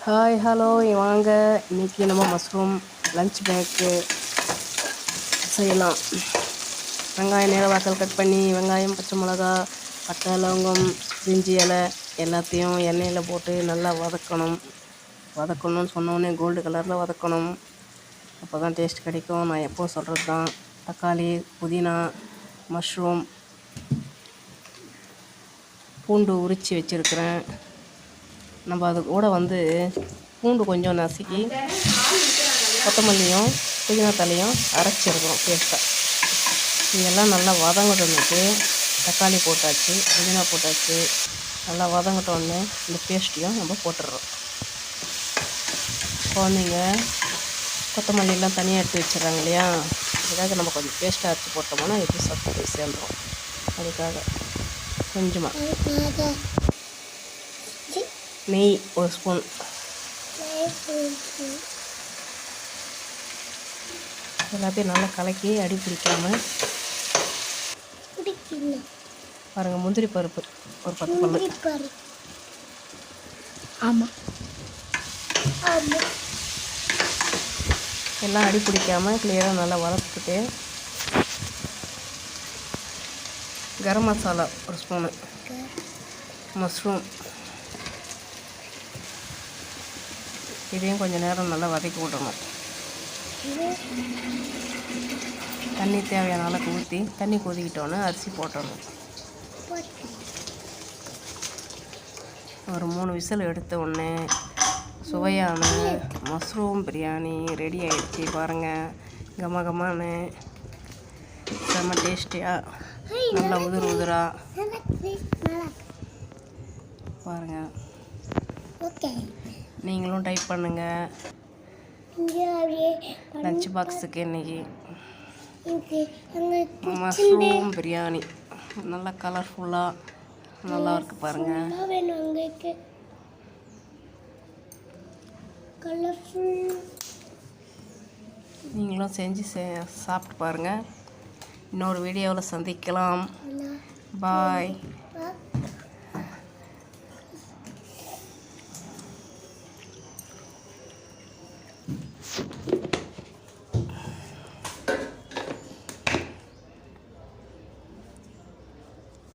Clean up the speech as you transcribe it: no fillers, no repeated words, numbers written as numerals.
Hi hello வாங்க. இன்றைக்கி நம்ம மஷ்ரூம் லஞ்ச் பேக்கு செய்யலாம். வெங்காயம் நீளவாக்கல் கட் பண்ணி வெங்காயம், பச்சை மிளகா, பட்டை, லவங்கம், பிரிஞ்சி இலை எல்லாத்தையும் எண்ணெயில் போட்டு நல்லா வதக்கணும்னு சொன்னோடனே கோல்டு கலரில் வதக்கணும். அப்போ தான் டேஸ்ட் கிடைக்கும். நான் எப்போது சொல்கிறது தான். தக்காளி, புதினா, மஷ்ரூம், பூண்டு உரித்து வச்சுருக்கிறேன். நம்ம அது கூட பூண்டு கொஞ்சம் நசுக்கி கொத்தமல்லியும் புதினா தலையும் அரைச்சிருக்கிறோம் பேஸ்ட்டாக. இதெல்லாம் நல்லா வதங்கட்டும்னுட்டு தக்காளி போட்டாச்சு, புதினா போட்டாச்சு. நல்லா வதங்கட்டோடனே இந்த பேஸ்ட்டையும் நம்ம போட்டுடுறோம். குழந்தைங்க கொத்தமல்லியெல்லாம் தனியாக எடுத்து வச்சிடறாங்க இல்லையா, அதுக்காக நம்ம கொஞ்சம் பேஸ்ட்டாக அரைச்சி போட்டோம்னா எப்படி சத்து போய் சேர்ந்துடும். அதுக்காக கொஞ்சமாக நெய் ஒரு ஸ்பூன், எல்லாத்தையும் நல்லா கலக்கி அடி பிடிக்காமல் பாருங்கள். முந்திரி பருப்பு ஒரு 10 பல்லு. ஆமாம், எல்லாம் அடி பிடிக்காமல் கிளியராக நல்லா வளர்த்துக்கிட்டு கரம் மசாலா ஒரு ஸ்பூனு, மஷ்ரூம் இதையும் கொஞ்சம் நேரம் நல்லா வதக்கி விடணும். தண்ணி தேவையான அளவுக்கு ஊற்றி தண்ணி கொதிக்கிட்டோன்னு அரிசி போட்டணும். ஒரு 3 விசில் எடுத்த உடனே சுவையான மஷ்ரூம் பிரியாணி ரெடி ஆகிடுச்சி. பாருங்கள், கமகமானு செம்ம டேஸ்டியாக நல்லா உதிராக பாருங்கள். நீங்களும் டைப் பண்ணுங்கள். லஞ்ச் பாக்ஸுக்கு இன்றைக்கி மஷ்ரூம் பிரியாணி நல்லா கலர்ஃபுல்லாக நல்லா இருக்குது பாருங்கள். நீங்களும் செஞ்சு சாப்பிட்டு பாருங்கள். இன்னொரு வீடியோவில் சந்திக்கலாம். பாய்.